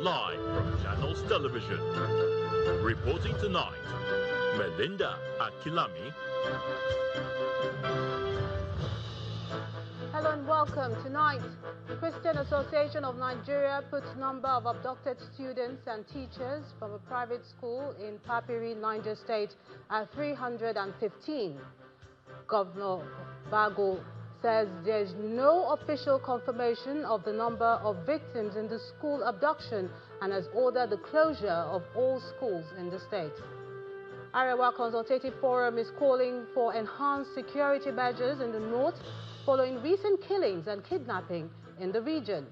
live from Channels Television. Reporting tonight, Melinda Akilami. Hello and welcome. Tonight, Christian Association of Nigeria puts number of abducted students and teachers from a private school in Papiri, Niger State at 315. Governor Bago says there's no official confirmation of the number of victims in the school abduction and has ordered the closure of all schools in the state. Arewa Consultative Forum is calling for enhanced security measures in the north following recent killings and kidnapping in the region.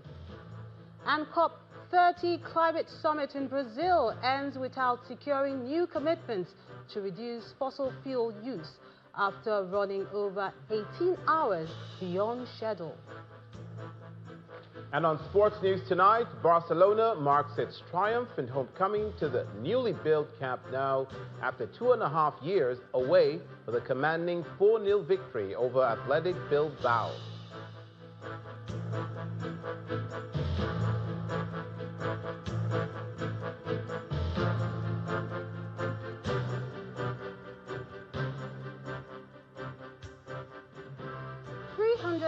And COP30 climate summit in Brazil ends without securing new commitments to reduce fossil fuel use after running over 18 hours beyond schedule. And on sports news tonight, Barcelona marks its triumph in homecoming to the newly built Camp Nou after 2.5 years away with a commanding 4-0 victory over Athletic Bilbao.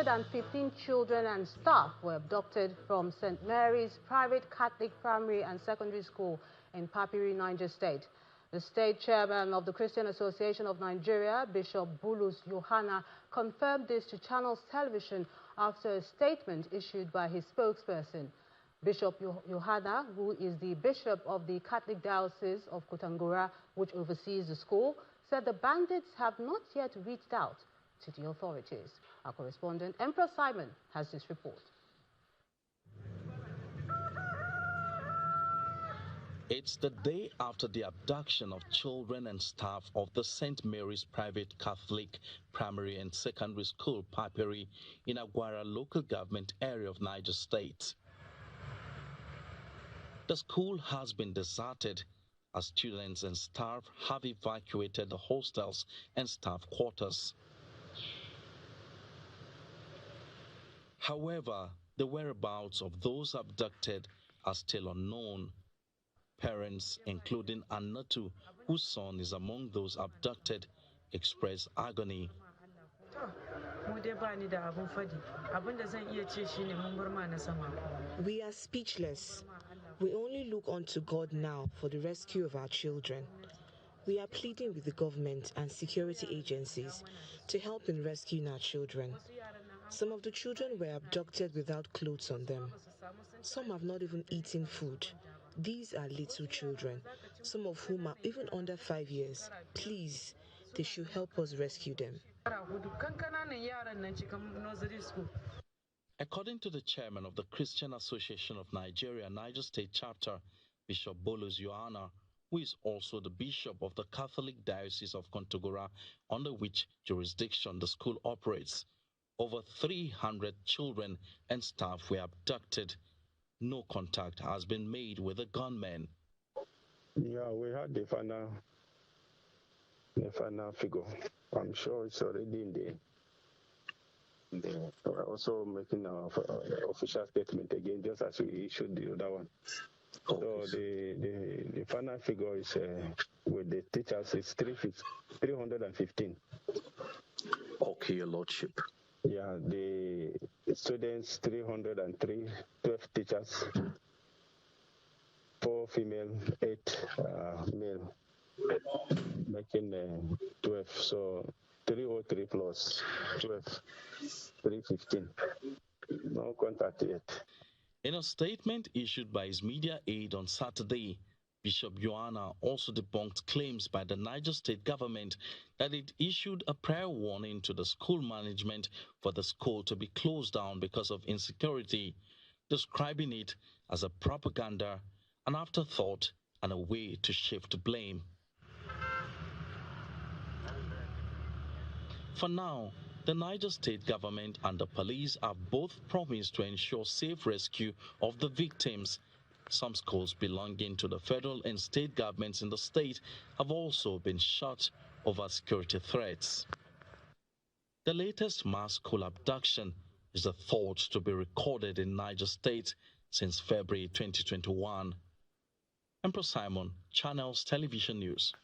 315 children and staff were abducted from St. Mary's private Catholic primary and secondary school in Papiri, Niger State. The state chairman of the Christian Association of Nigeria, Bishop Bulus Yohana, confirmed this to Channels Television after a statement issued by his spokesperson. Bishop Yohana, who is the bishop of the Catholic Diocese of Kotangora, which oversees the school, said the bandits have not yet reached out to the authorities. Our correspondent, Emperor Simon, has this report. It's the day after the abduction of children and staff of the St. Mary's Private Catholic Primary and Secondary School, Papiri, in Aguara local government area of Niger State. The school has been deserted as students and staff have evacuated the hostels and staff quarters. However, the whereabouts of those abducted are still unknown. Parents, including Annatu, whose son is among those abducted, express agony. We are speechless. We only look unto God now for the rescue of our children. We are pleading with the government and security agencies to help in rescuing our children. Some of the children were abducted without clothes on them. Some have not even eaten food. These are little children, some of whom are even under 5 years. Please, they should help us rescue them. According to the chairman of the Christian Association of Nigeria, Niger State Chapter, Bishop Bulus Yohana, who is also the bishop of the Catholic Diocese of Kontagora, under which jurisdiction the school operates, over 300 children and staff were abducted. No contact has been made with the gunmen. Yeah, we had the final figure. I'm sure it's already in we're also making our official statement again, just as we issued the other one. So the final figure is with the teachers is 315. Okay, Your Lordship. Yeah, the students 303, 12 teachers, 4 female, 8 male, making 12. So 303 plus 12, 315. No contact yet. In a statement issued by his media aide on Saturday, Bishop Yohana also debunked claims by the Niger State government that it issued a prior warning to the school management for the school to be closed down because of insecurity, describing it as a propaganda, an afterthought, and a way to shift blame. For now, the Niger State government and the police have both promised to ensure safe rescue of the victims. Some schools belonging to the federal and state governments in the state have also been shut over security threats. The latest mass school abduction is a thought to be recorded in Niger State since February 2021. Emperor Simon, Channels Television News.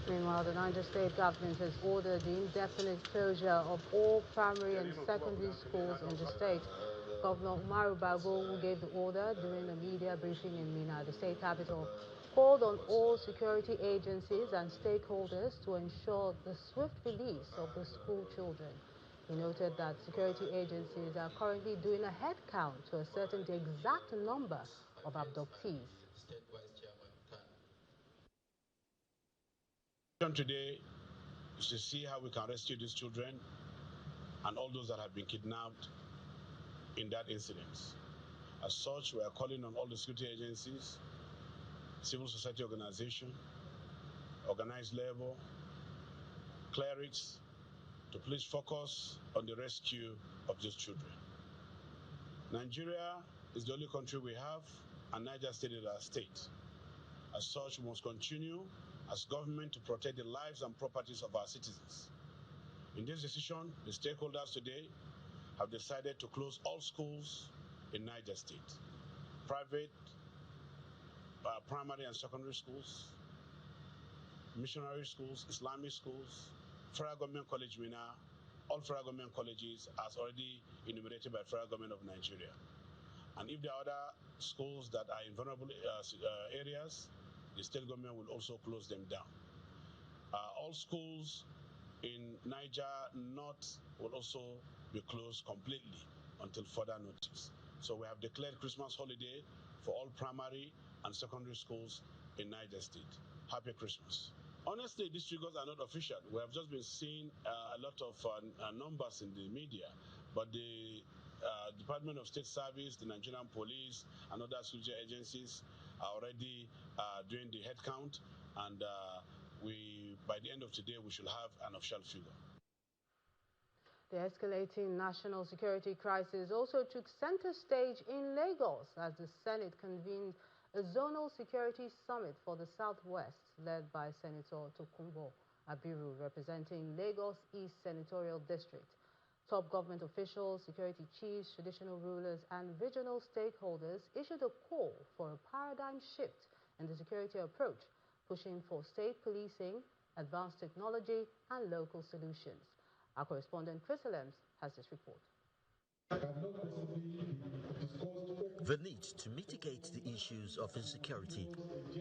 Meanwhile, the Niger State government has ordered the indefinite closure of all primary and secondary schools in the state. Governor Umaru Bago, who gave the order during a media briefing in Minna, the state capital, called on all security agencies and stakeholders to ensure the swift release of the school children. He noted that security agencies are currently doing a head count to ascertain the exact number of abductees. Today is to see how we can rescue these children and all those that have been kidnapped in that incident. As such, we are calling on all the security agencies, civil society organizations, organized labor, clerics, to please focus on the rescue of these children. Nigeria is the only country we have, and Niger State is our state. As such, we must continue as government to protect the lives and properties of our citizens. In this decision, the stakeholders today have decided to close all schools in Niger State. Private, primary and secondary schools, missionary schools, Islamic schools, Federal Government College Minna, all Federal Government colleges as already enumerated by Federal Government of Nigeria. And if there are other schools that are in vulnerable areas, the state government will also close them down. All schools in Niger North will also be closed completely until further notice. So we have declared Christmas holiday for all primary and secondary schools in Niger State. Happy Christmas. Honestly, these figures are not official. We have just been seeing a lot of numbers in the media, but the Department of State Service, the Nigerian Police, and other security agencies are already doing the head count, and by the end of today, we should have an official figure. The escalating national security crisis also took center stage in Lagos as the Senate convened a zonal security summit for the Southwest, led by Senator Tokunbo Abiru, representing Lagos East Senatorial District. Top government officials, security chiefs, traditional rulers, and regional stakeholders issued a call for a paradigm shift in the security approach, pushing for state policing, advanced technology, and local solutions. Our correspondent Chris Alems has this report. The need to mitigate the issues of insecurity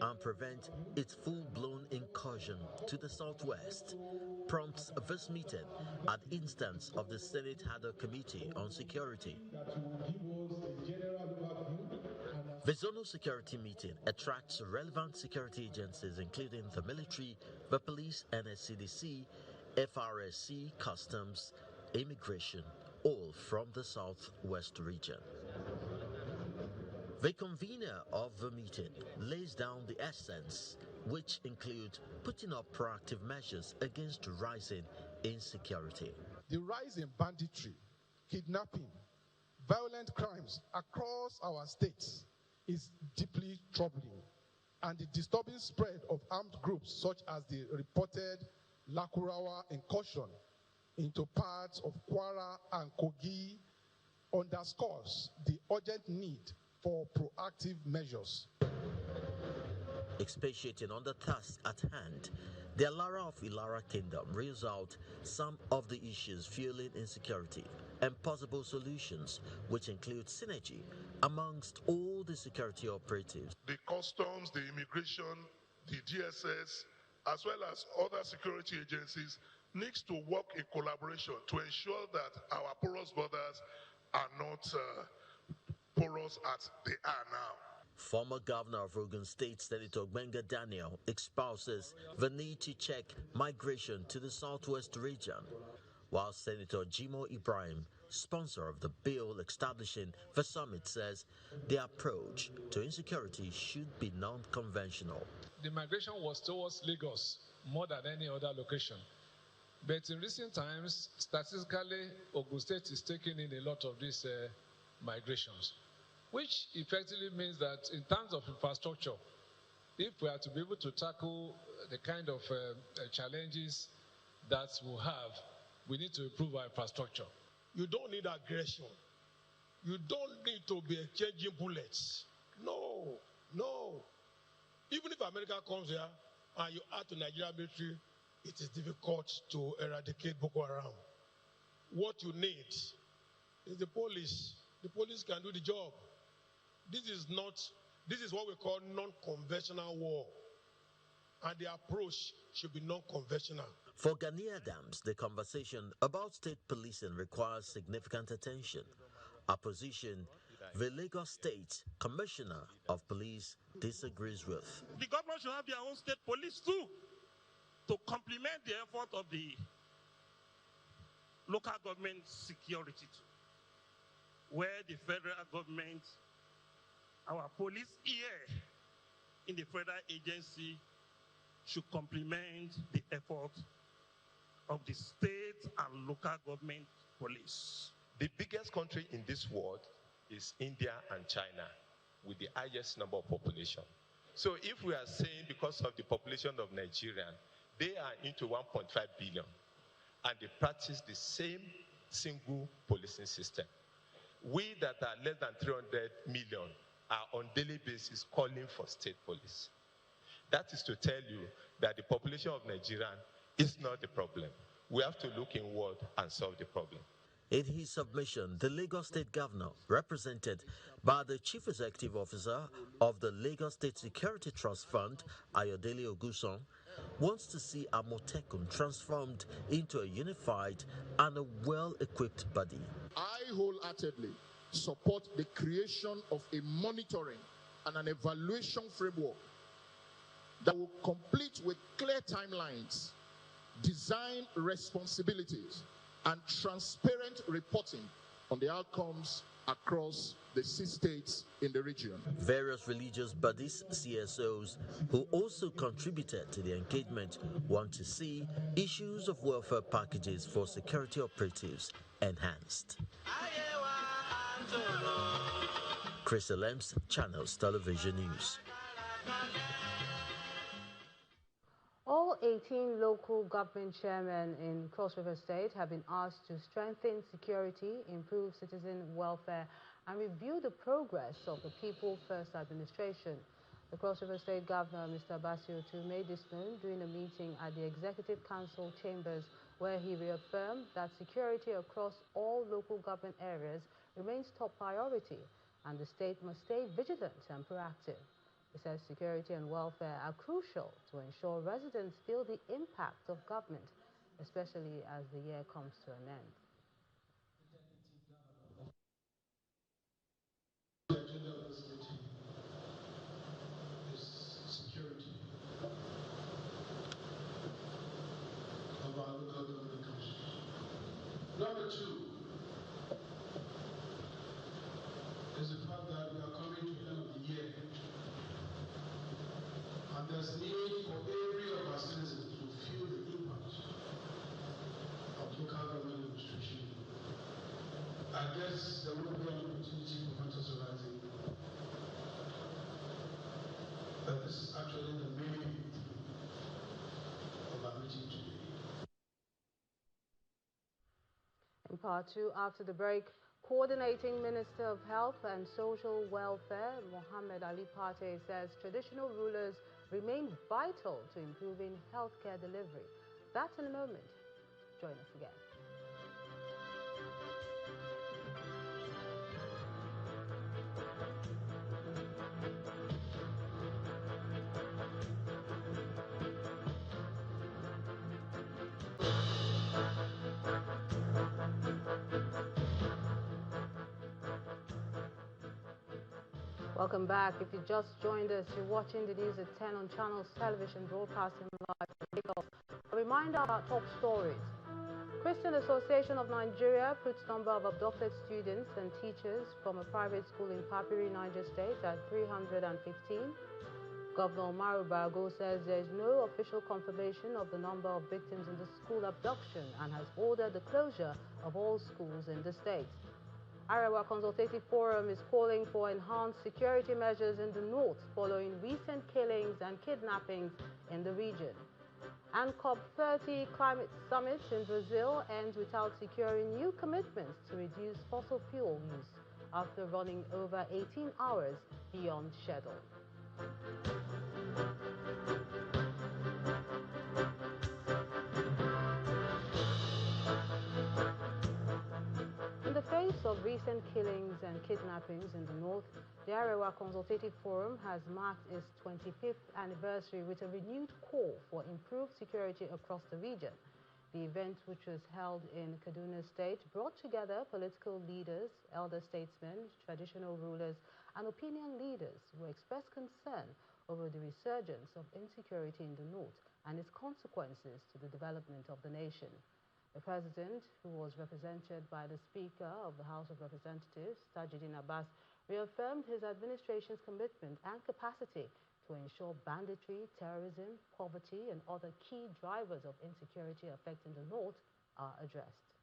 and prevent its full-blown incursion to the Southwest prompts this meeting at the instance of the Senate Had a Committee on Security. The Zonal Security Meeting attracts relevant security agencies including the military, the police, NSCDC, FRSC, Customs, Immigration, all from the Southwest region. The convener of the meeting lays down the essence, which include putting up proactive measures against rising insecurity. The rise in banditry, kidnapping, violent crimes across our states is deeply troubling, and the disturbing spread of armed groups such as the reported Lakurawa incursion into parts of Kwara and Kogi underscores the urgent need for proactive measures. Expatiating on the task at hand, the Alara of Ilara Kingdom reels out some of the issues fueling insecurity and possible solutions, which include synergy amongst all the security operatives. The customs, the immigration, the DSS, as well as other security agencies needs to work in collaboration to ensure that our porous borders are not porous as they are now. Former Governor of Ogun State, Senator Gbenga Daniel, espouses the need to check migration to the Southwest region, while Senator Jimo Ibrahim, sponsor of the bill establishing the summit, says the approach to insecurity should be non-conventional. The migration was towards Lagos more than any other location. But in recent times, statistically, Ogun State is taking in a lot of these migrations, which effectively means that in terms of infrastructure, if we are to be able to tackle the kind of challenges that we have, we need to improve our infrastructure. You don't need aggression You don't need to be exchanging bullets. No, no. Even if America comes here and you add to Nigerian military, it is difficult to eradicate Boko Haram. What you need is the police. The police can do the job. This is what we call non-conventional war. And the approach should be non-conventional. For Gani Adams, the conversation about state policing requires significant attention. Opposition, the Lagos State Commissioner of Police disagrees with. The government should have their own state police too, to complement the effort of the local government security too, where the federal government, our police here in the federal agency should complement the effort of the state and local government police. The biggest country in this world is India and China, with the highest number of population. So if we are saying because of the population of Nigeria, they are into 1.5 billion, and they practice the same single policing system. We that are less than 300 million are on daily basis calling for state police. That is to tell you that the population of Nigeria is not the problem. We have to look inward and solve the problem. In his submission, the Lagos State Governor, represented by the Chief Executive Officer of the Lagos State Security Trust Fund, Ayodele Oguson, wants to see Amotekun transformed into a unified and a well-equipped body. I wholeheartedly support the creation of a monitoring and an evaluation framework that will complete with clear timelines, design responsibilities, and transparent reporting on the outcomes across the 6 states in the region. Various religious bodies, CSOs, who also contributed to the engagement, want to see issues of welfare packages for security operatives enhanced. Chris Elems, Channels Television News. All 18 local government chairmen in Cross River State have been asked to strengthen security, improve citizen welfare, and review the progress of the People First administration. The Cross River State Governor, Mr. Basio Tu, made this known during a meeting at the Executive Council chambers, where he reaffirmed that security across all local government areas remains top priority, and the state must stay vigilant and proactive. He says security and welfare are crucial to ensure residents feel the impact of government, especially as the year comes to an end. The agenda of this meeting is security of our local government commissioners. Number 2 is the fact that we are coming to the end of the year. And there's need for every of our citizens to feel the impact of local government administration. I guess there will be an opportunity for matters arising. But this is actually the main of our meeting today. In part 2, after the break, Coordinating Minister of Health and Social Welfare, Mohammed Ali Pate, says traditional rulers remain vital to improving healthcare delivery. That's in a moment. Join us again. Welcome back. If you just joined us, you're watching the news at 10 on Channels Television, broadcasting live from Lagos. A reminder of our top stories. Christian Association of Nigeria puts number of abducted students and teachers from a private school in Papiri, Niger State at 315. Governor Umaru Bago says there is no official confirmation of the number of victims in the school abduction and has ordered the closure of all schools in the state. Arewa Consultative Forum is calling for enhanced security measures in the north following recent killings and kidnappings in the region. And COP30 climate summit in Brazil ends without securing new commitments to reduce fossil fuel use after running over 18 hours beyond schedule. In the face of recent killings and kidnappings in the north, the Arewa Consultative Forum has marked its 25th anniversary with a renewed call for improved security across the region. The event, which was held in Kaduna State, brought together political leaders, elder statesmen, traditional rulers, and opinion leaders who expressed concern over the resurgence of insecurity in the north and its consequences to the development of the nation. The president, who was represented by the Speaker of the House of Representatives, Tajuddin Abbas, reaffirmed his administration's commitment and capacity to ensure banditry, terrorism, poverty, and other key drivers of insecurity affecting the north are addressed.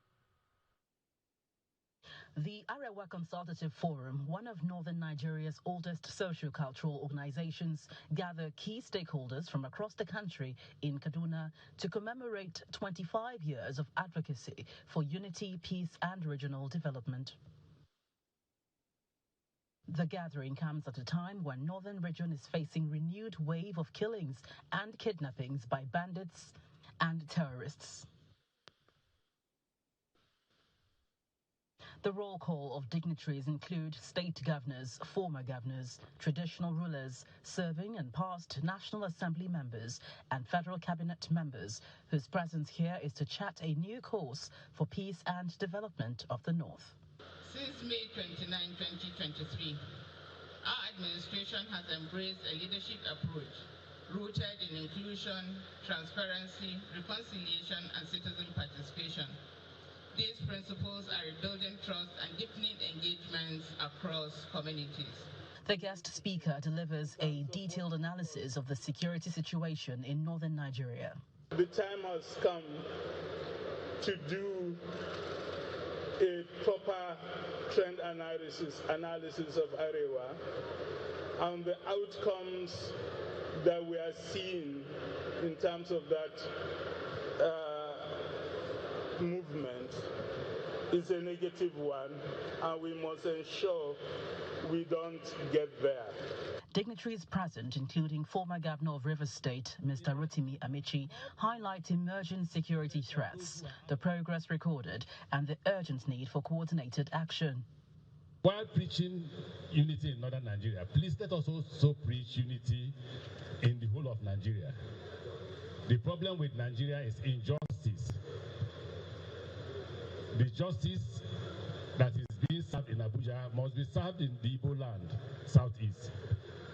The Arewa Consultative Forum, one of northern Nigeria's oldest socio-cultural organizations, gather key stakeholders from across the country in Kaduna to commemorate 25 years of advocacy for unity, peace, and regional development. The gathering comes at a time when northern region is facing renewed wave of killings and kidnappings by bandits and terrorists. The roll call of dignitaries include state governors, former governors, traditional rulers, serving and past National Assembly members, and federal cabinet members, whose presence here is to chart a new course for peace and development of the North. Since May 29, 2023, our administration has embraced a leadership approach rooted in inclusion, transparency, reconciliation, and citizen participation. These principles are rebuilding trust and deepening engagements across communities. The guest speaker delivers a detailed analysis of the security situation in northern Nigeria. The time has come to do a proper trend analysis of Arewa and the outcomes that we are seeing in terms of that movement is a negative one, and we must ensure we don't get there. Dignitaries present, including former Governor of Rivers State, Mr. Rotimi Amechi, highlight emerging security threats, the progress recorded, and the urgent need for coordinated action. While preaching unity in northern Nigeria, please let us also preach unity in the whole of Nigeria. The problem with Nigeria is injustice. The justice that is being served in Abuja must be served in the Igbo land, southeast,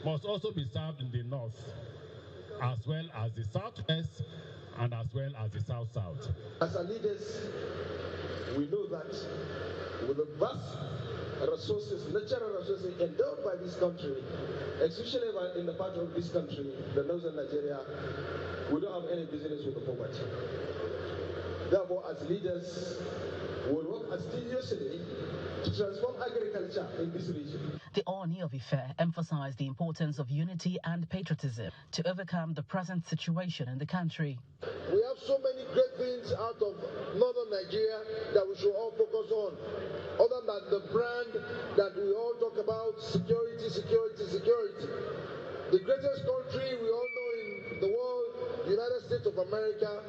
must also be served in the north, as well as the southwest and as well as the south-south. As our leaders, we know that with the vast resources, natural resources endowed by this country, especially in the part of this country, the northern Nigeria, we don't have any business with the poverty. Therefore, as leaders, we will work assiduously to transform agriculture in this region. The Oni of Ife emphasized the importance of unity and patriotism to overcome the present situation in the country. We have so many great things out of northern Nigeria that we should all focus on, other than the brand that we all talk about, security, security, security. The greatest country we all know in the world, United States of America,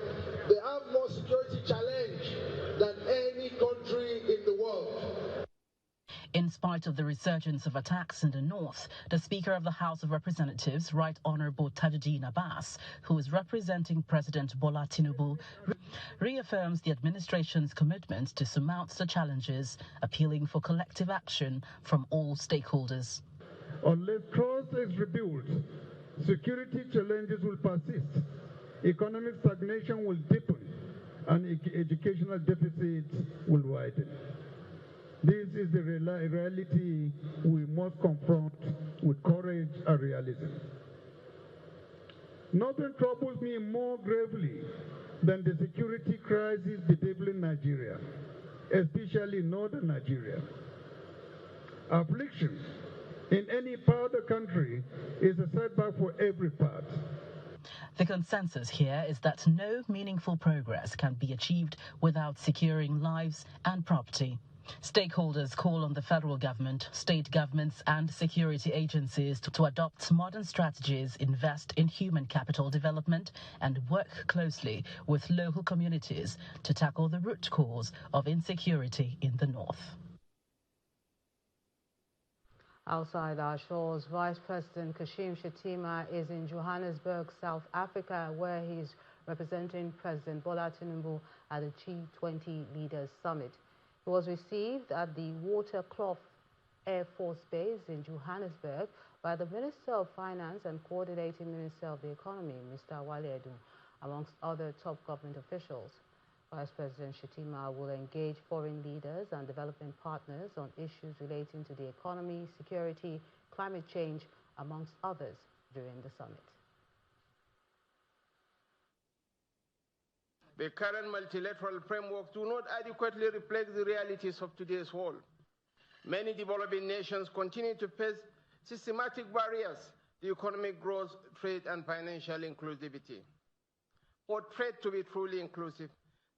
they have more security challenge than any country in the world. In spite of the resurgence of attacks in the north, the Speaker of the House of Representatives, Right Honorable Tajuddin Abbas, who is representing President Bola Tinubu, reaffirms the administration's commitment to surmount the challenges, appealing for collective action from all stakeholders. Unless trust is rebuilt, security challenges will persist, economic stagnation will deepen, and educational deficits will widen. This is the reality we must confront with courage and realism. Nothing troubles me more gravely than the security crisis bedeviling Nigeria, especially northern Nigeria. Affliction in any part of the country is a setback for every part. The consensus here is that no meaningful progress can be achieved without securing lives and property. Stakeholders call on the federal government, state governments and security agencies to adopt modern strategies, invest in human capital development and work closely with local communities to tackle the root cause of insecurity in the north. Outside our shores, Vice President Kashim Shettima is in Johannesburg, South Africa, where he is representing President Bola Tinubu at the G20 Leaders Summit. He was received at the Waterkloof Air Force Base in Johannesburg by the Minister of Finance and Coordinating Minister of the Economy, Mr. Wale Edun, amongst other top government officials. Vice President Shettima will engage foreign leaders and development partners on issues relating to the economy, security, climate change, amongst others, during the summit. The current multilateral framework do not adequately reflect the realities of today's world. Many developing nations continue to face systematic barriers to economic growth, trade, and financial inclusivity. For trade to be truly inclusive,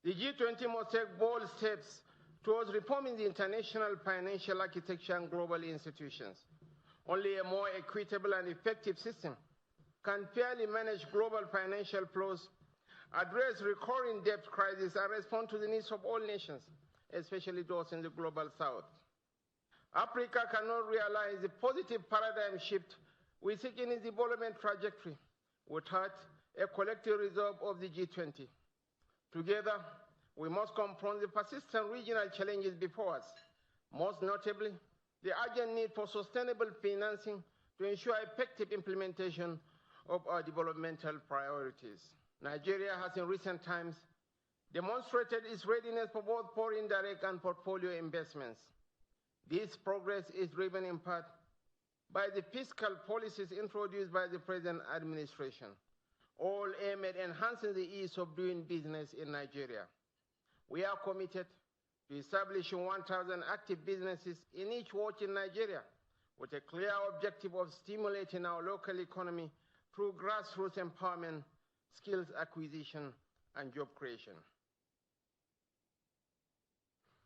the G20 must take bold steps towards reforming the international financial architecture and global institutions. Only a more equitable and effective system can fairly manage global financial flows, address recurring debt crisis, and respond to the needs of all nations, especially those in the global south. Africa cannot realize the positive paradigm shift we seek in its development trajectory without a collective resolve of the G20. Together, we must confront the persistent regional challenges before us, most notably the urgent need for sustainable financing to ensure effective implementation of our developmental priorities. Nigeria has in recent times demonstrated its readiness for both foreign direct and portfolio investments. This progress is driven in part by the fiscal policies introduced by the present administration, all aimed at enhancing the ease of doing business in Nigeria. We are committed to establishing 1,000 active businesses in each ward in Nigeria with a clear objective of stimulating our local economy through grassroots empowerment, skills acquisition, and job creation.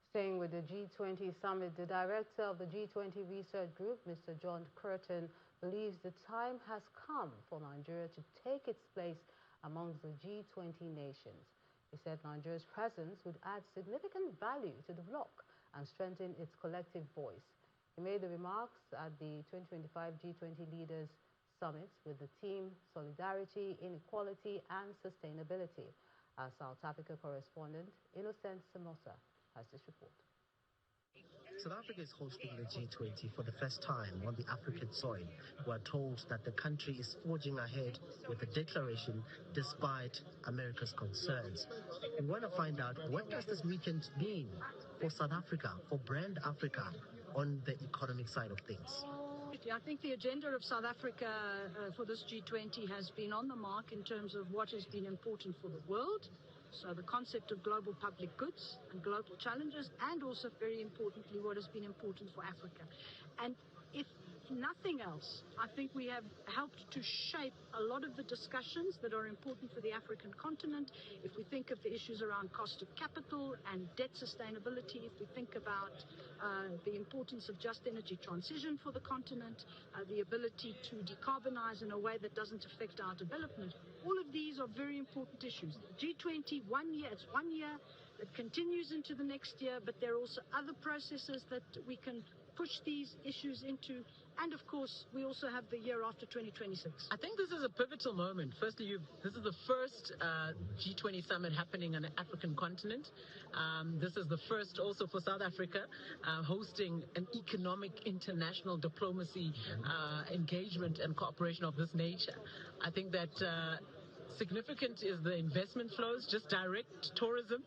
Staying with the G20 summit, the director of the G20 Research Group, Mr. John Curtin, believes the time has come for Nigeria to take its place amongst the G20 nations. He said Nigeria's presence would add significant value to the bloc and strengthen its collective voice. He made the remarks at the 2025 G20 Leaders Summit with the theme Solidarity, Inequality and Sustainability. Our South Africa correspondent, Innocent Samosa, has this report. South Africa is hosting the G20 for the first time on the African soil. We are told that the country is forging ahead with the declaration despite America's concerns. We want to find out, what does this weekend mean for South Africa, for brand Africa on the economic side of things? I think the agenda of South Africa for this G20 has been on the mark in terms of what has been important for the world. So the concept of global public goods and global challenges, and also very importantly what has been important for Africa. And if nothing else, I think we have helped to shape a lot of the discussions that are important for the African continent. If we think of the issues around cost of capital and debt sustainability, if we think about the importance of just energy transition for the continent, the ability to decarbonize in a way that doesn't affect our development, all of these are very important issues. G20, it's 1 year, it continues into the next year, but there are also other processes that we can push these issues into. And of course, we also have the year after 2026. I think this is a pivotal moment. Firstly, this is the first G20 summit happening on the African continent. This is the first also for South Africa, hosting an economic international diplomacy engagement and cooperation of this nature. I think that significant is the investment flows, just direct tourism.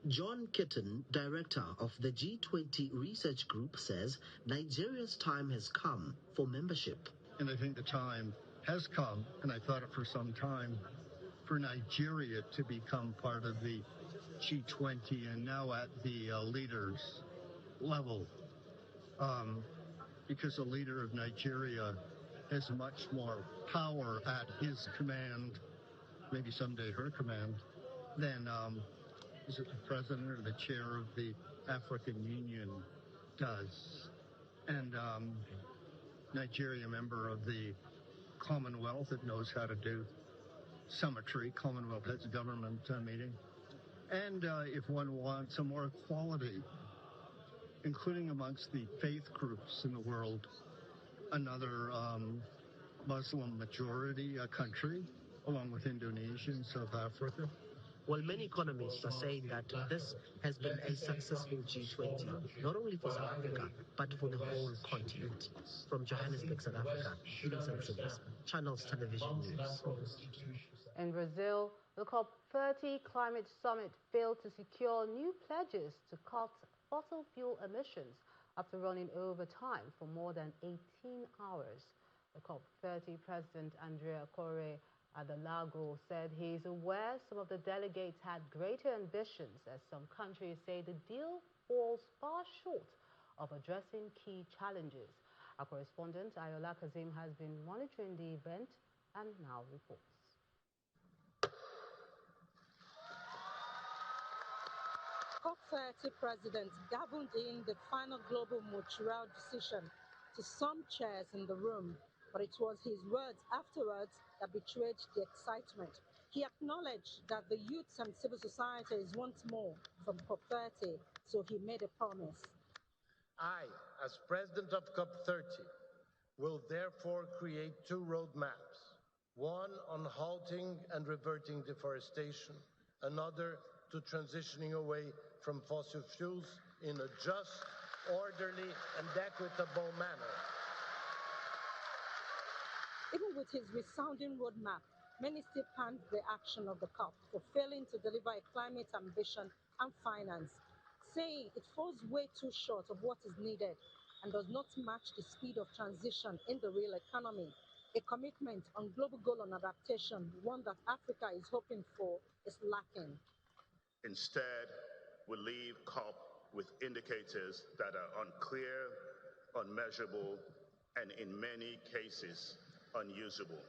John Kitten, director of the G20 Research Group, says Nigeria's time has come for membership. And I think the time has come, and I thought it for some time, for Nigeria to become part of the G20 and now at the leaders level. Because the leader of Nigeria has much more power at his command, maybe someday her command, than is it the president or the chair of the African Union does. And Nigeria, a member of the Commonwealth, it knows how to do summitry. Commonwealth heads of government meeting. And if one wants a more equality, including amongst the faith groups in the world, another Muslim majority country, along with Indonesia and South Africa. Well, many economists are saying that this has been a successful G20, not only for South Africa, but for the whole continent. From Johannesburg, South Africa, Innocent Service, Channels Television News. In Brazil, the COP30 climate summit failed to secure new pledges to cut fossil fuel emissions after running over time for more than 18 hours. The COP30 President Andrea Correa Adalago said he is aware some of the delegates had greater ambitions, as some countries say the deal falls far short of addressing key challenges. Our correspondent Ayola Kazim has been monitoring the event and now reports. COP30 President governed in the final global Montreal decision to some chairs in the room, but it was his words afterwards that betrayed the excitement. He acknowledged that the youths and civil societies want more from COP30, so he made a promise. I, as president of COP30, will therefore create two roadmaps, one on halting and reverting deforestation, another to transitioning away from fossil fuels in a just, orderly, and equitable manner. Even with his resounding roadmap, many still panned the action of the COP for failing to deliver a climate ambition and finance, saying it falls way too short of what is needed and does not match the speed of transition in the real economy. A commitment on global goal on adaptation, one that Africa is hoping for, is lacking. Instead, we leave COP with indicators that are unclear, unmeasurable, and in many cases, unusable.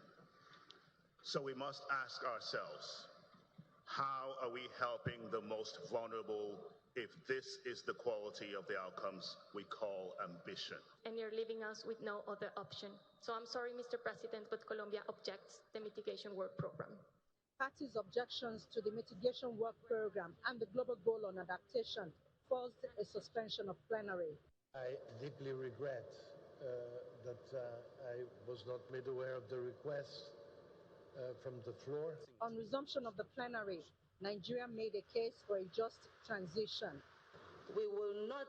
So we must ask ourselves, how are we helping the most vulnerable if this is the quality of the outcomes we call ambition? And you're leaving us with no other option. So I'm sorry, Mr. President, but Colombia objects the mitigation work program. Parties' objections to the mitigation work program and the global goal on adaptation forced a suspension of plenary. I deeply regret that I was not made aware of the request from the floor. On resumption of the plenary, Nigeria made a case for a just transition. We will not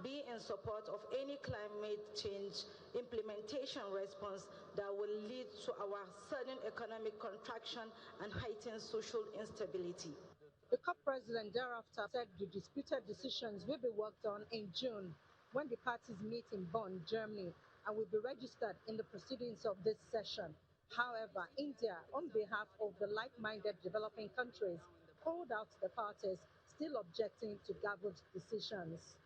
be in support of any climate change implementation response that will lead to our sudden economic contraction and heightened social instability. The COP president thereafter said the disputed decisions will be worked on in June, when the parties meet in Bonn, Germany, and will be registered in the proceedings of this session. However, India, on behalf of the like-minded developing countries, called out the parties still objecting to governed decisions.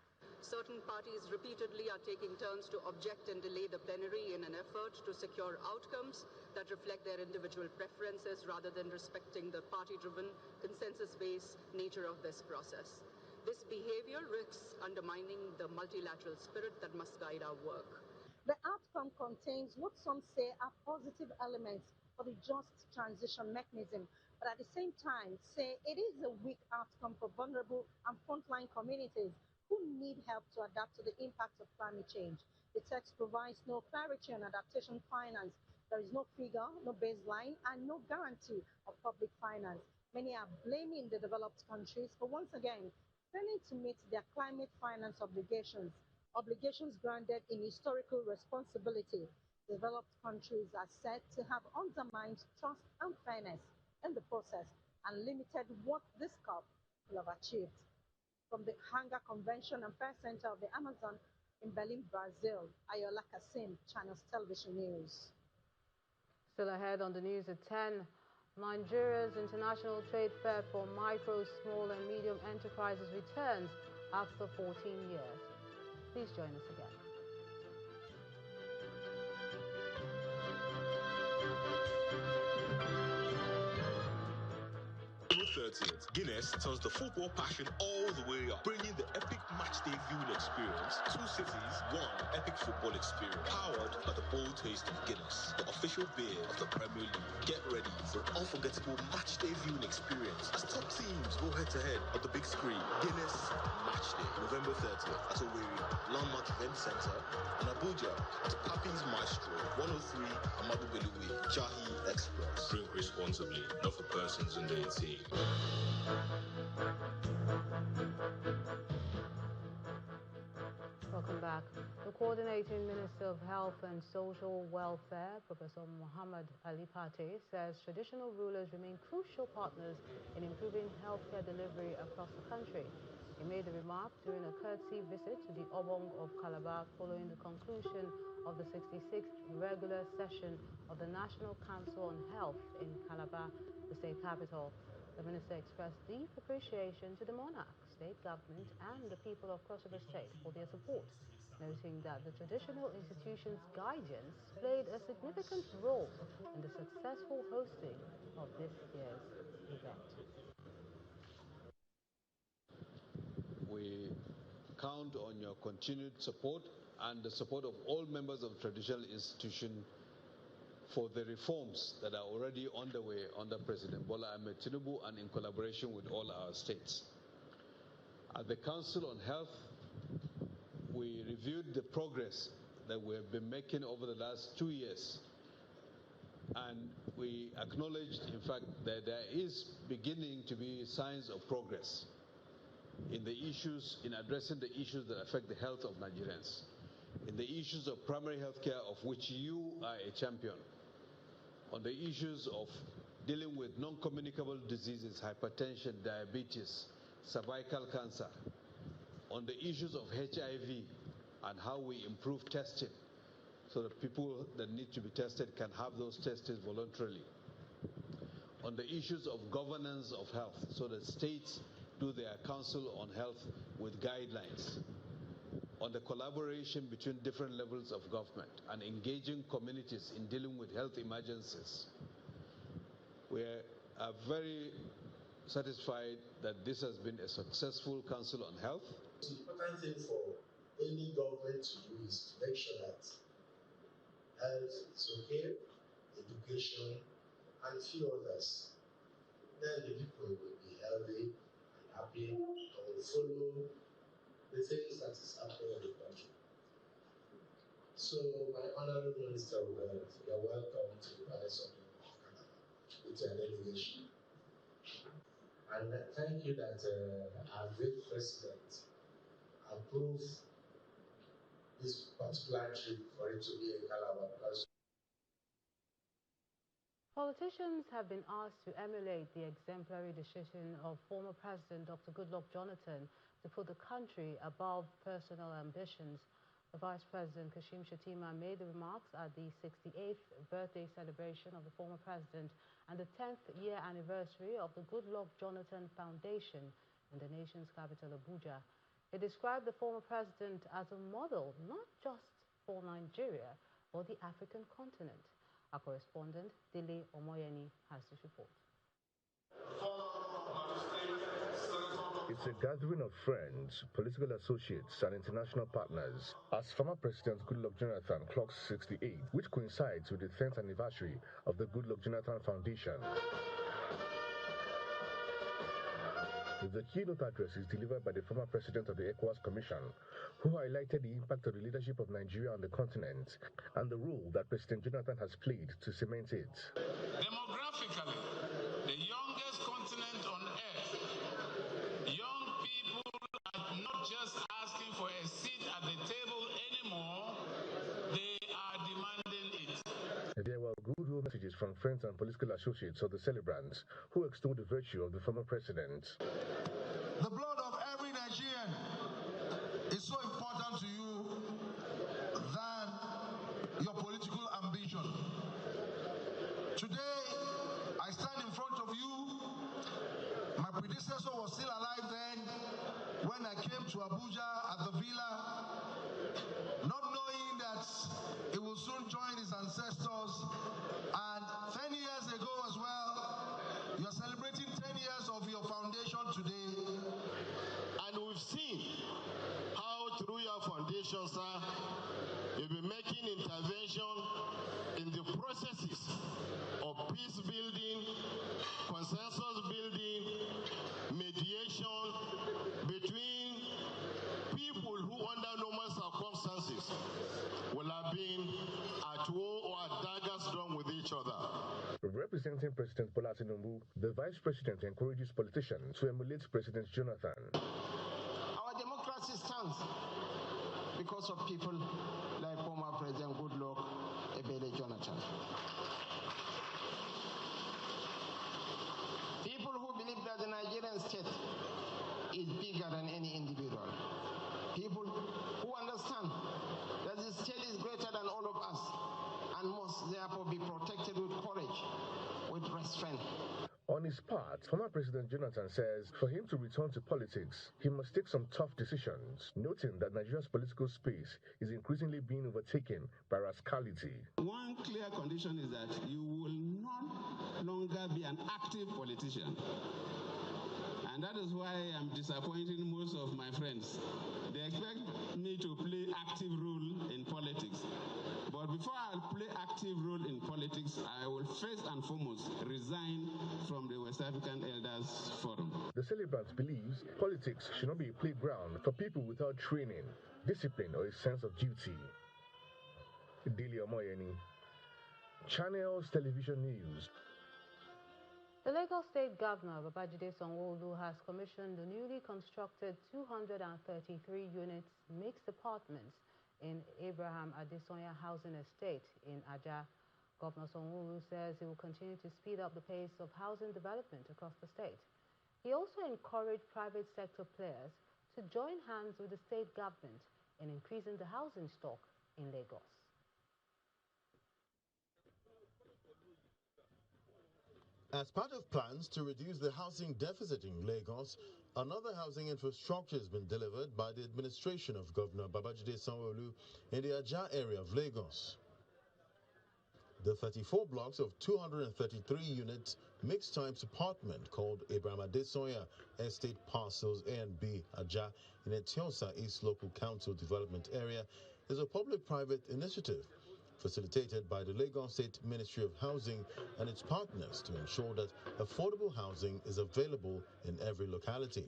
Certain parties repeatedly are taking turns to object and delay the plenary in an effort to secure outcomes that reflect their individual preferences rather than respecting the party-driven, consensus-based nature of this process. This behavior risks undermining the multilateral spirit that must guide our work. The outcome contains what some say are positive elements for the just transition mechanism, but at the same time say it is a weak outcome for vulnerable and frontline communities who need help to adapt to the impact of climate change. The text provides no clarity on adaptation finance. There is no figure, no baseline, and no guarantee of public finance. Many are blaming the developed countries for once again failing to meet their climate finance obligations granted in historical responsibility. Developed countries are said to have undermined trust and fairness in the process and limited what this COP will have achieved. From the Hunger Convention and Press Center of the Amazon in Berlin, Brazil, Ayola Kasim, Channels Television News. Still ahead on the news at 10, Nigeria's International Trade Fair for Micro, Small and Medium Enterprises returns after 14 years. Please join us again. 30th, Guinness turns the football passion all the way up, bringing the epic matchday viewing experience. 2 cities, 1 epic football experience, powered by the bold taste of Guinness, the official beer of the Premier League. Get ready for an unforgettable matchday viewing experience as top teams go head-to-head on the big screen. Guinness Matchday, November 30th at Owerri Landmark Event Center, and Abuja at Papi's Maestro, 103 Amadu Bello Way, Jahi Express. Drink responsibly, not for persons under 18. Welcome back. The Coordinating Minister of Health and Social Welfare, Professor Muhammad Ali Pate, says traditional rulers remain crucial partners in improving healthcare delivery across the country. He made the remark during a courtesy visit to the Obong of Calabar following the conclusion of the 66th regular session of the National Council on Health in Calabar, the state capital. The minister expressed deep appreciation to the monarch, state government, and the people of Cross River State for their support, noting that the traditional institution's guidance played a significant role in the successful hosting of this year's event. We count on your continued support and the support of all members of the traditional institution for the reforms that are already underway under President Bola Ahmed Tinubu and in collaboration with all our states. At the Council on Health, we reviewed the progress that we have been making over the last 2 years, and we acknowledged, in fact, that there is beginning to be signs of progress in addressing the issues that affect the health of Nigerians, in the issues of primary health care, of which you are a champion, on the issues of dealing with non-communicable diseases, hypertension, diabetes, cervical cancer, on the issues of HIV and how we improve testing so that people that need to be tested can have those tested voluntarily, on the issues of governance of health so that states do their council on health with guidelines, on the collaboration between different levels of government and engaging communities in dealing with health emergencies. We are very satisfied that this has been a successful Council on Health. The important thing for any government to do is to make sure that health is okay, education, and a few others. Then the people will be healthy and happy and will follow the things that is happening in the country. So, my honorable Minister of Health, you are welcome to the Palace of Canada with your delegation. And thank you that our great president approved this particular trip for it to be a Calabar. Politicians have been asked to emulate the exemplary decision of former President Dr. Goodluck Jonathan to put the country above personal ambitions. The Vice President, Kashim Shettima, made the remarks at the 68th birthday celebration of the former president and the 10th year anniversary of the Goodluck Jonathan Foundation in the nation's capital, Abuja. He described the former president as a model not just for Nigeria, but the African continent. Our correspondent, Dile Omoyeni, has this report. It's a gathering of friends, political associates, and international partners as former President Goodluck Jonathan clocks 68, which coincides with the 10th anniversary of the Goodluck Jonathan Foundation. The keynote address is delivered by the former president of the ECOWAS Commission, who highlighted the impact of the leadership of Nigeria on the continent and the role that President Jonathan has played to cement it. Demographically, the youngest continent on earth, young people are not just asking for a seat at the table anymore, they are demanding it. There were goodwill messages from friends and political associates of the celebrants who extolled the virtue of the former president. The blood of every Nigerian is so important to you than your political ambition. Today, I stand in front of you. My predecessor was still alive then when I came to Abuja at the villa, not knowing that he will soon join his ancestors. And 10 years ago as well, you are celebrating 10 years of your administration, sir, will be making intervention in the processes of peace building, consensus building, mediation between people who under normal circumstances will have been at war or at daggers drawn with each other. Representing President Bola Tinubu, the Vice President encourages politicians to emulate President Jonathan. Our democracy stands because of people like former President Goodluck Jonathan. People who believe that the Nigerian state is bigger than any individual. People who understand that the state is greater than all of us and must therefore be protected with courage, with restraint. On his part, former President Jonathan says for him to return to politics, he must take some tough decisions, noting that Nigeria's political space is increasingly being overtaken by rascality. One clear condition is that you will no longer be an active politician. And that is why I'm disappointing most of my friends. They expect me to play active role in politics. But before I play active role in politics, I will first and foremost resign from the West African Elders Forum. The celebrant believes politics should not be a playground for people without training, discipline, or a sense of duty. Daily Omoyeni, Channels Television News. The Lagos State Governor, Babajide Sanwo-Olu, has commissioned the newly constructed 233 units mixed apartments in Abraham Adesoya Housing Estate in Ajah. Governor Sanwo-Olu says he will continue to speed up the pace of housing development across the state. He also encouraged private sector players to join hands with the state government in increasing the housing stock in Lagos. As part of plans to reduce the housing deficit in Lagos, another housing infrastructure has been delivered by the administration of Governor Babajide Sanwo-Olu in the Ajah area of Lagos. The 34 blocks of 233 units mixed-types apartment called Abraham Adesoya Estate Parcels A and B Ajah in Etiosa East Local Council Development Area is a public-private initiative facilitated by the Lagos State Ministry of Housing and its partners to ensure that affordable housing is available in every locality.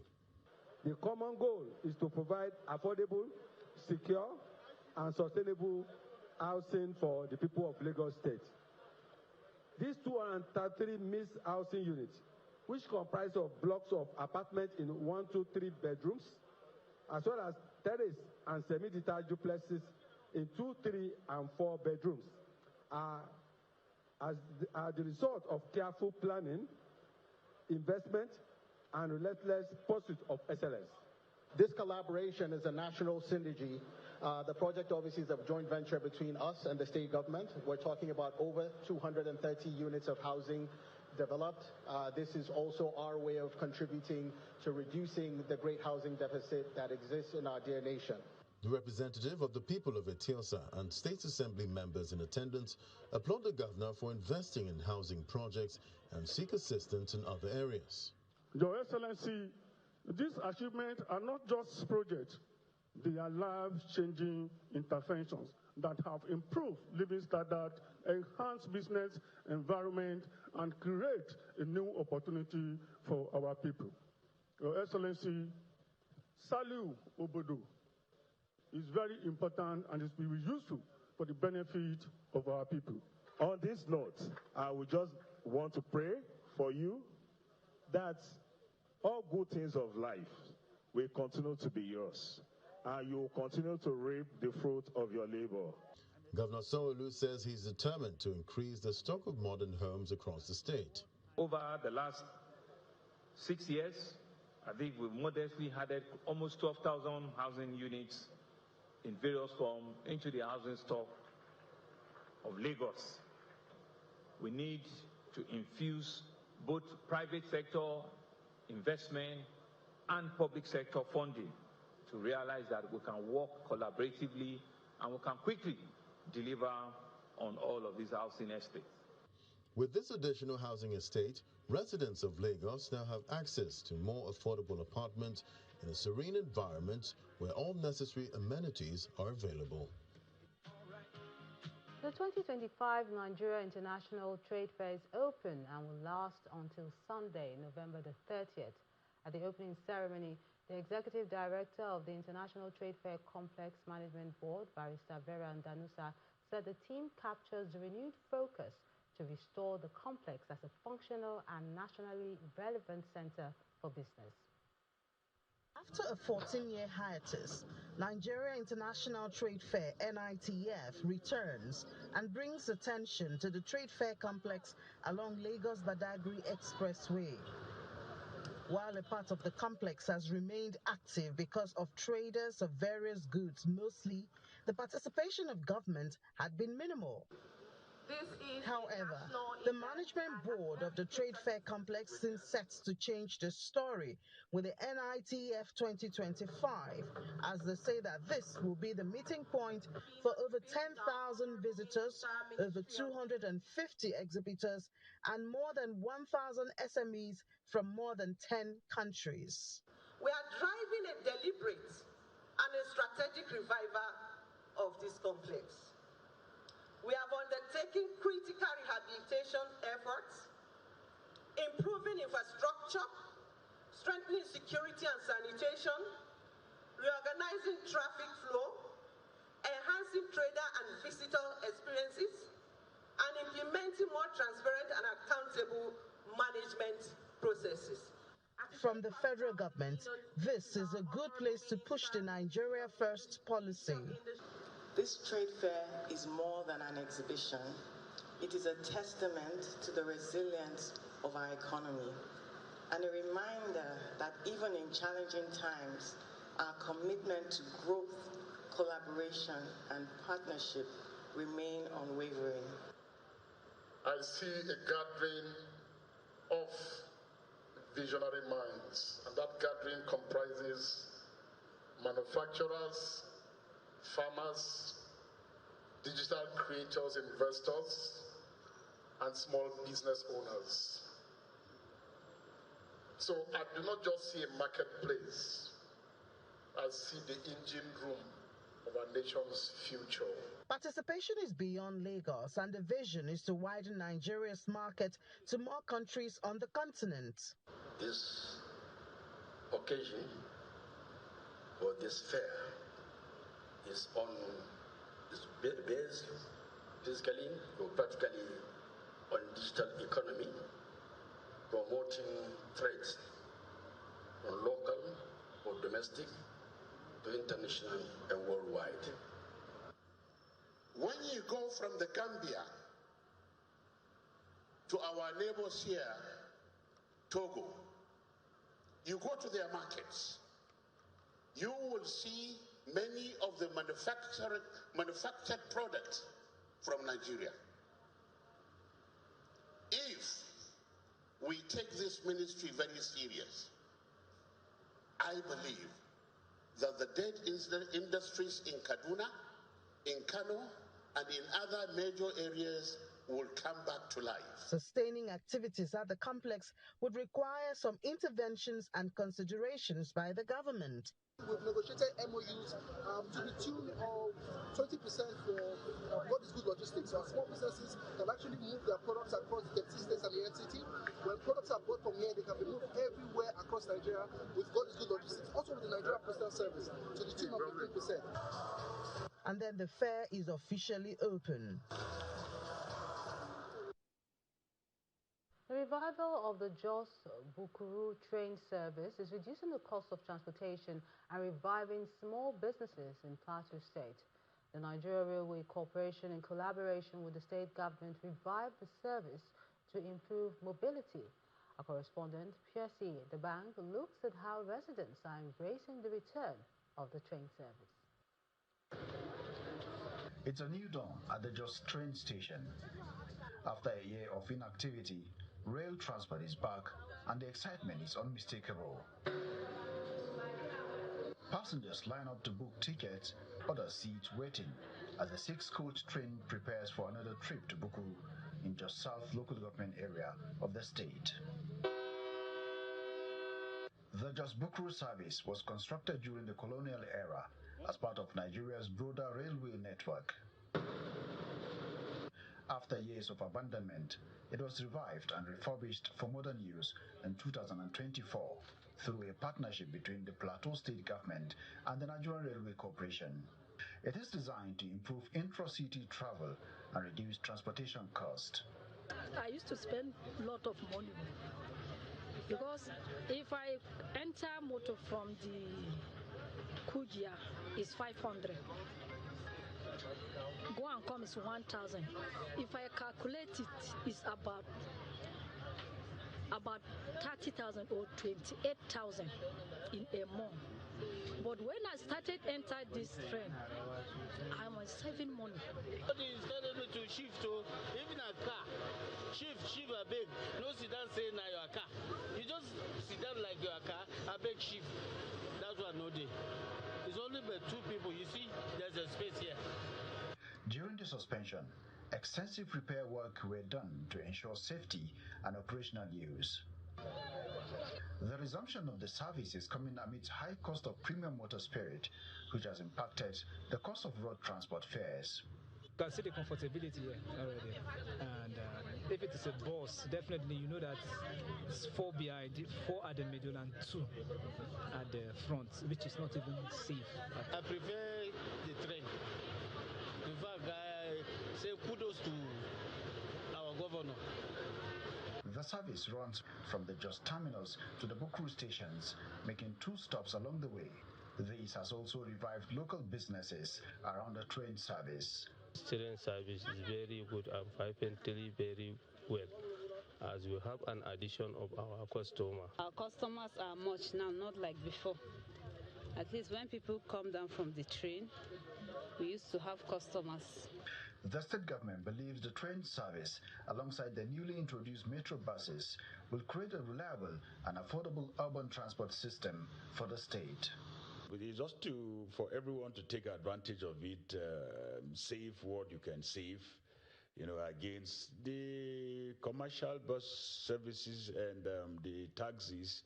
The common goal is to provide affordable, secure, and sustainable housing for the people of Lagos State. These 233 mixed housing units, which comprise of blocks of apartments in 1, 2, 3 bedrooms, as well as terrace and semi-detached duplexes in 2, 3, and 4 bedrooms, are the result of careful planning, investment, and relentless pursuit of excellence. This collaboration is a national synergy. The project obviously is a joint venture between us and the state government. We're talking about over 230 units of housing developed. This is also our way of contributing to reducing the great housing deficit that exists in our dear nation. The representative of the people of Etiosa and State Assembly members in attendance applaud the governor for investing in housing projects and seek assistance in other areas. Your Excellency, these achievements are not just projects. They are life-changing interventions that have improved living standards, enhanced business environment, and create a new opportunity for our people. Your Excellency, Saliu Obodo is very important and it will be useful for the benefit of our people. On this note, I would just want to pray for you that all good things of life will continue to be yours, and you will continue to reap the fruit of your labor. Governor Sanwo-Olu says he's determined to increase the stock of modern homes across the state. Over the last 6 years, I think we've modestly added almost 12,000 housing units in various forms into the housing stock of Lagos. We need to infuse both private sector investment and public sector funding to realize that we can work collaboratively and we can quickly deliver on all of these housing estates. With this additional housing estate, residents of Lagos now have access to more affordable apartments in a serene environment where all necessary amenities are available. The 2025 Nigeria International Trade Fair is open and will last until Sunday, November the 30th. At the opening ceremony, the Executive Director of the International Trade Fair Complex Management Board, Barrister Vera Danusa, said the team captures the renewed focus to restore the complex as a functional and nationally relevant center for business. After a 14-year hiatus, Nigeria International Trade Fair (NITF) returns and brings attention to the trade fair complex along Lagos-Badagry Expressway. While a part of the complex has remained active because of traders of various goods mostly, the participation of government had been minimal. However, the management board of the trade fair complex seems set to change the story with the NITF 2025, as they say that this will be the meeting point for over 10,000 visitors, over 250 exhibitors, and more than 1,000 SMEs from more than 10 countries. We are driving a deliberate and a strategic revival of this complex. We have undertaken critical rehabilitation efforts, improving infrastructure, strengthening security and sanitation, reorganizing traffic flow, enhancing trader and visitor experiences, and implementing more transparent and accountable management processes. From the federal government, this is a good place to push the Nigeria First policy. This trade fair is more than an exhibition. It is a testament to the resilience of our economy and a reminder that even in challenging times, our commitment to growth, collaboration, and partnership remain unwavering. I see a gathering of visionary minds, and that gathering comprises manufacturers, farmers, digital creators, investors, and small business owners. So I do not just see a marketplace, I see the engine room of our nation's future. Participation is beyond Lagos, and the vision is to widen Nigeria's market to more countries on the continent. This occasion, or this fair, is based physically or practically on digital economy, promoting trade from local or domestic to international and worldwide. When you go from the Gambia to our neighbors here, Togo, you go to their markets, you will see many of the manufactured products from Nigeria. If we take this ministry very serious, I believe that the dead industries in Kaduna, in Kano, and in other major areas will come back to life. Sustaining activities at the complex would require some interventions and considerations by the government. We've negotiated MOUs to the tune of 20% for God is Good logistics. So our small businesses can actually move their products across the 30 states and the entity. When products are bought from here, they can be moved everywhere across Nigeria with God is Good logistics. Also with the Nigeria Postal Service to the tune of 15%. And then the fair is officially open. The revival of the Jos-Bukuru train service is reducing the cost of transportation and reviving small businesses in Plateau State. The Nigeria Railway Corporation, in collaboration with the state government, revived the service to improve mobility. Our correspondent, Piercy, the bank, looks at how residents are embracing the return of the train service. It's a new dawn at the Jos train station. After a year of inactivity, rail transport is back and the excitement is unmistakable. Passengers line up to book tickets, other seats waiting as the 6-coach train prepares for another trip to Bukuru in Jos South local government area of the state. The Jos Bukuru service was constructed during the colonial era as part of Nigeria's broader railway network. After years of abandonment, it was revived and refurbished for modern use in 2024 through a partnership between the Plateau state government and the Nigerian Railway Corporation. It is designed to improve intra-city travel and reduce transportation cost. I used to spend a lot of money because if I enter motor from the Kujia, it's 500. Go and come is 1,000. If I calculate it, it's about 30,000 or 28,000 in a month. But when I started enter this train, I was saving money. You started to shift to even a car. Shift a big. No sit down say now your car. You just sit down like your car, a big shift. That's what no day. It's only by two people. You see, there's a space here. During the suspension, extensive repair work were done to ensure safety and operational use. The resumption of the service is coming amidst high cost of premium motor spirit, which has impacted the cost of road transport fares. You can see the comfortability here already, and if it is a bus, definitely you know that it's 4 behind, 4 at the middle and 2 at the front, which is not even safe. I prefer the train. In fact, I say kudos to our governor. The service runs from the Jos terminus to the Bukuru stations, making 2 stops along the way. This has also revived local businesses around the train service. Train service is very good and frequently very well, as we have an addition of our customer. Our customers are much now, not like before. At least when people come down from the train, we used to have customers. The state government believes the train service, alongside the newly introduced metro buses, will create a reliable and affordable urban transport system for the state. It's just for everyone to take advantage of it, save what you can save, against the commercial bus services and the taxis.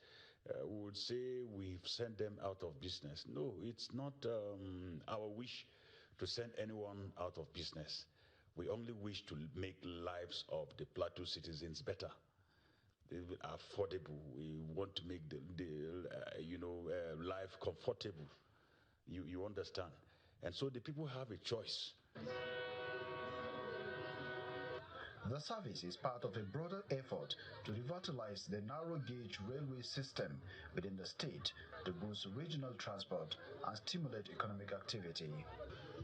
Would say we've sent them out of business. No, it's not our wish to send anyone out of business. We only wish to make lives of the Plateau citizens better, affordable. We want to make the life comfortable. You understand? And so the people have a choice. The service is part of a broader effort to revitalize the narrow gauge railway system within the state to boost regional transport and stimulate economic activity.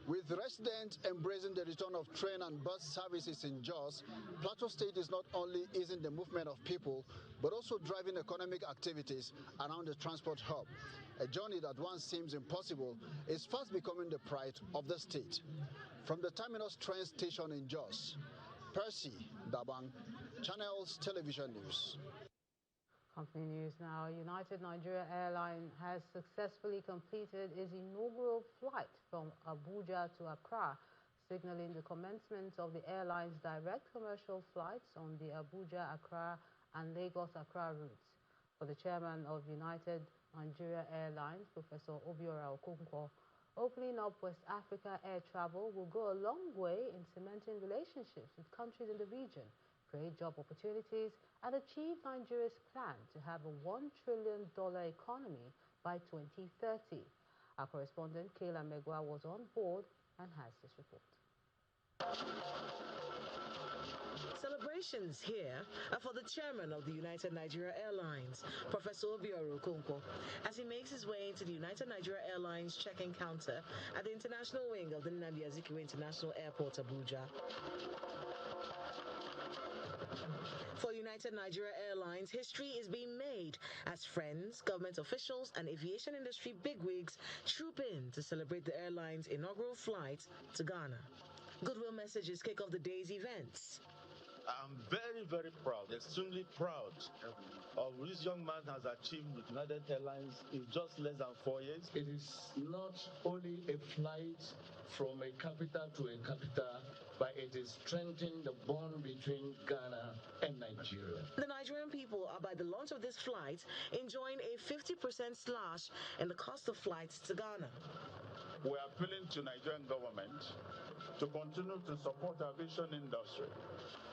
With residents embracing the return of train and bus services in Jos, Plateau State is not only easing the movement of people, but also driving economic activities around the transport hub. A journey that once seems impossible is fast becoming the pride of the state. From the terminus train station in Jos, Percy Dabang, Channels Television News. Company news now. United Nigeria Airlines has successfully completed its inaugural flight from Abuja to Accra, signaling the commencement of the airline's direct commercial flights on the Abuja-Accra and Lagos-Accra routes. For the chairman of United Nigeria Airlines, Professor Obiora Okonkwo, opening up West Africa air travel will go a long way in cementing relationships with countries in the region, create job opportunities, and achieve Nigeria's plan to have a $1 trillion economy by 2030. Our correspondent, Kayla Megwa, was on board and has this report. Celebrations here are for the chairman of the United Nigeria Airlines, Professor Obiora Okonkwo, as he makes his way into the United Nigeria Airlines check-in counter at the international wing of the Nnamdi Azikiwe International Airport, Abuja. For United Nigeria Airlines, history is being made as friends, government officials, and aviation industry bigwigs troop in to celebrate the airline's inaugural flight to Ghana. Goodwill messages kick off the day's events. I'm very, very proud, extremely proud of what this young man has achieved with United Airlines in just less than 4 years. It is not only a flight from a capital to a capital, but it is strengthening the bond between Ghana and Nigeria. The Nigerian people are, by the launch of this flight, enjoying a 50% slash in the cost of flights to Ghana. We are appealing to Nigerian government to continue to support the aviation industry.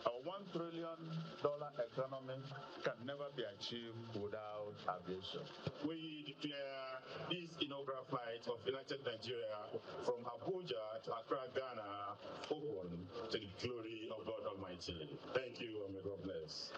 Our $1 trillion economy can never be achieved without aviation. We declare this inaugural flight of United Nigeria from Abuja to Accra, Ghana, open to the glory of God Almighty. Thank you, and may God bless.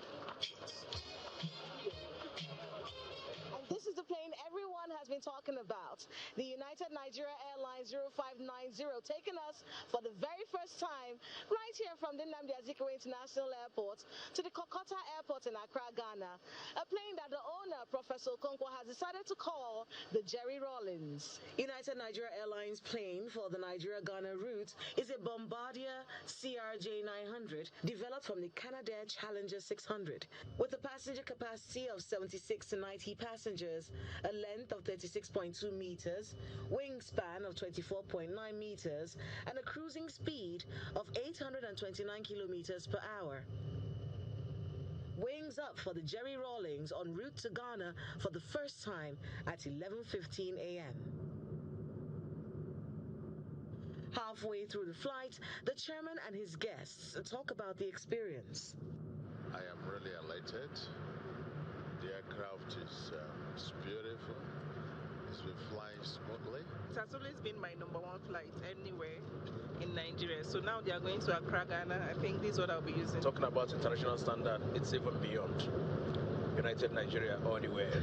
This is the plane everyone has been talking about. The United Nigeria Airlines 0590, taking us for the very first time right here from the Nnamdi Azikiwe International Airport to the Kokota Airport in Accra, Ghana. A plane that the owner, Professor Okonkwo, has decided to call the Jerry Rawlings. United Nigeria Airlines plane for the Nigeria-Ghana route is a Bombardier CRJ 900 developed from the Canadair Challenger 600 with a passenger capacity of 76 to 90 passengers, a length of 36.2 meters, wingspan of 24.9 meters, and a cruising speed of 829 kilometers per hour. Wings up for the Jerry Rawlings en route to Ghana for the first time at 11:15 a.m. Halfway through the flight, the chairman and his guests talk about the experience. I am really elated. The aircraft is beautiful. It's been flying smoothly. It has always been my #1 flight anywhere in Nigeria. So now they are going to Accra, Ghana. I think this is what I'll be using. Talking about international standard, it's even beyond United Nigeria or anywhere.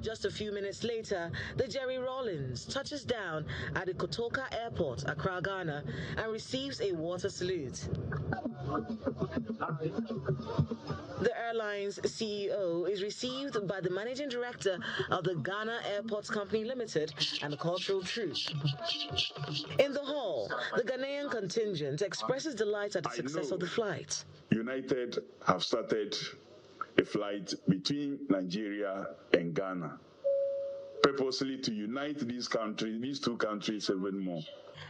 Just a few minutes later, the Jerry Rawlings touches down at the Kotoka Airport, Accra, Ghana, and receives a water salute. The airline's CEO is received by the managing director of the Ghana Airports Company Limited and the cultural troupe. In the hall, the Ghanaian contingent expresses delight at the success of the flight. United have started a flight between Nigeria and Ghana, purposely to unite these two countries even more.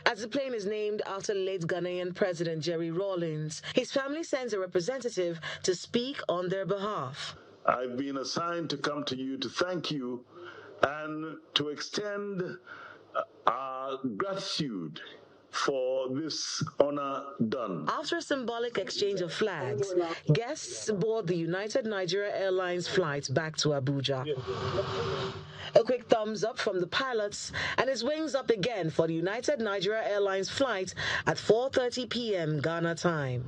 As the plane is named after late Ghanaian President Jerry Rawlings, his family sends a representative to speak on their behalf. I've been assigned to come to you to thank you and to extend our gratitude for this honor done. After a symbolic exchange of flags, guests board the United Nigeria Airlines flight back to Abuja. A quick thumbs up from the pilots, and his wings up again for the United Nigeria Airlines flight at 4:30 p.m. Ghana time.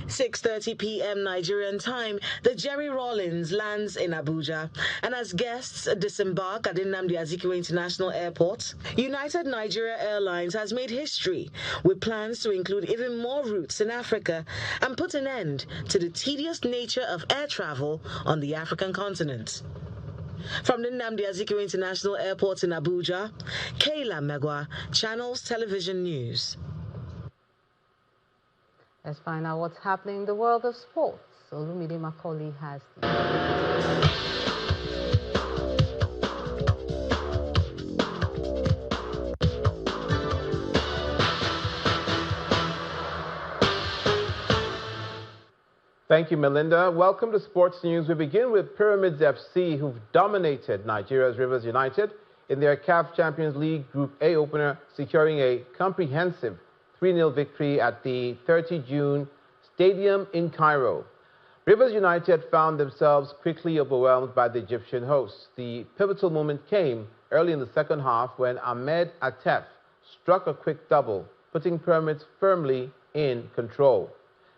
6:30 p.m. Nigerian time, the Jerry Rawlings lands in Abuja, and as guests disembark at the Nnamdi Azikiwe International Airport, United Nigeria Airlines has made history with plans to include even more routes in Africa and put an end to the tedious nature of air travel on the African continent. From the Nnamdi Azikiwe International Airport in Abuja, Kayla Megwa, Channels Television News. Let's find out what's happening in the world of sports. Olumide Macaulay has the... Thank you, Melinda. Welcome to Sports News. We begin with Pyramids FC, who've dominated Nigeria's Rivers United in their CAF Champions League Group A opener, securing a comprehensive 3-0 victory at the 30 June Stadium in Cairo. Rivers United found themselves quickly overwhelmed by the Egyptian hosts. The pivotal moment came early in the second half when Ahmed Atef struck a quick double, putting Pyramids firmly in control.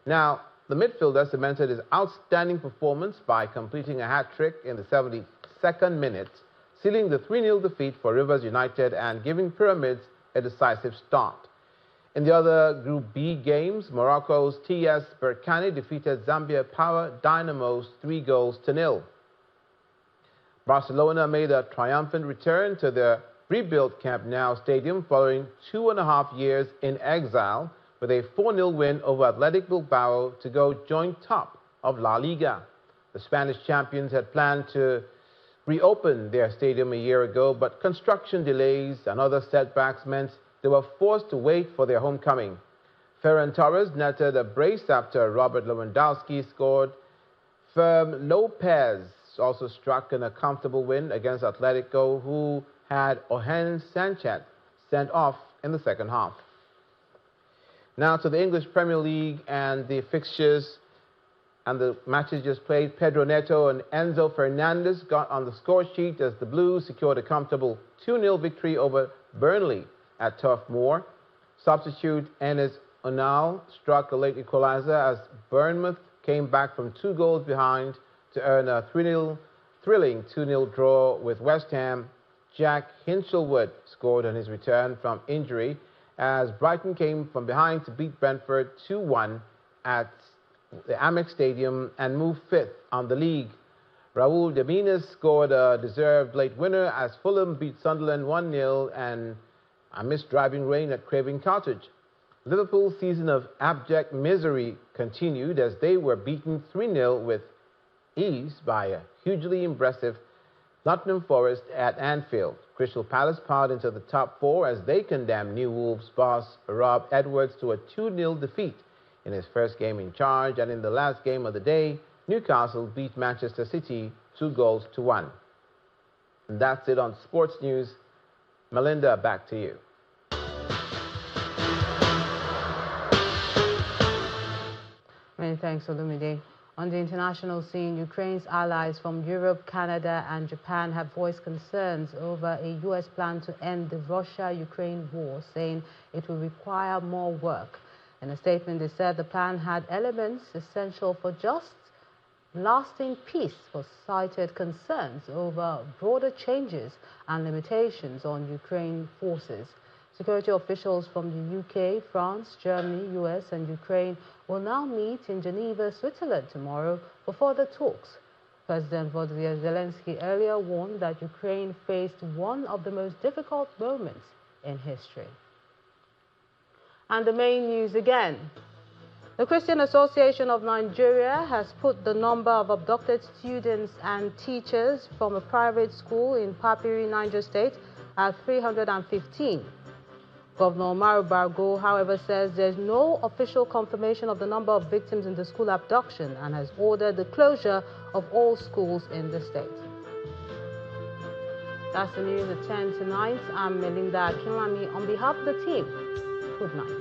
Now, the midfielder cemented his outstanding performance by completing a hat-trick in the 72nd minute, sealing the 3-0 defeat for Rivers United and giving Pyramids a decisive start. In the other Group B games, Morocco's TS Berkane defeated Zambia Power Dynamos 3-0. Barcelona made a triumphant return to their rebuilt Camp Nou stadium following 2.5 years in exile, with a 4-0 win over Athletic Bilbao to go joint top of La Liga. The Spanish champions had planned to reopen their stadium a year ago, but construction delays and other setbacks meant they were forced to wait for their homecoming. Ferran Torres netted a brace after Robert Lewandowski scored. Ferm Lopez also struck in a comfortable win against Atletico, who had Ohen Sanchez sent off in the second half. Now to the English Premier League and the fixtures and the matches just played. Pedro Neto and Enzo Fernandez got on the score sheet as the Blues secured a comfortable 2-0 victory over Burnley at Turf Moor. Substitute Enes Unal struck a late equalizer as Bournemouth came back from 2 goals behind to earn a thrilling 2-0 draw with West Ham. Jack Hinchelwood scored on his return from injury as Brighton came from behind to beat Brentford 2-1 at the Amex Stadium and moved 5th on the league. Raul Jimenez scored a deserved late winner as Fulham beat Sunderland 1-0 and amidst driving rain at Craven Cottage. Liverpool's season of abject misery continued as they were beaten 3-0 with ease by a hugely impressive Nottingham Forest at Anfield. Crystal Palace powered into the top 4 as they condemned New Wolves boss Rob Edwards to a 2-0 defeat in his first game in charge, and in the last game of the day, Newcastle beat Manchester City 2-1. And that's it on Sports News. Melinda, back to you. Many thanks, Olumide. On the international scene, Ukraine's allies from Europe, Canada, and Japan have voiced concerns over a U.S. plan to end the Russia-Ukraine war, saying it will require more work. In a statement, they said the plan had elements essential for just lasting peace, but cited concerns over broader changes and limitations on Ukraine forces. Security officials from the UK, France, Germany, US, and Ukraine will now meet in Geneva, Switzerland tomorrow for further talks. President Volodymyr Zelensky earlier warned that Ukraine faced one of the most difficult moments in history. And the main news again. The Christian Association of Nigeria has put the number of abducted students and teachers from a private school in Papiri, Niger State at 315. Governor Umaru Bargo, however, says there's no official confirmation of the number of victims in the school abduction and has ordered the closure of all schools in the state. That's the news at 10 tonight. I'm Melinda Akinlami. On behalf of the team, good night.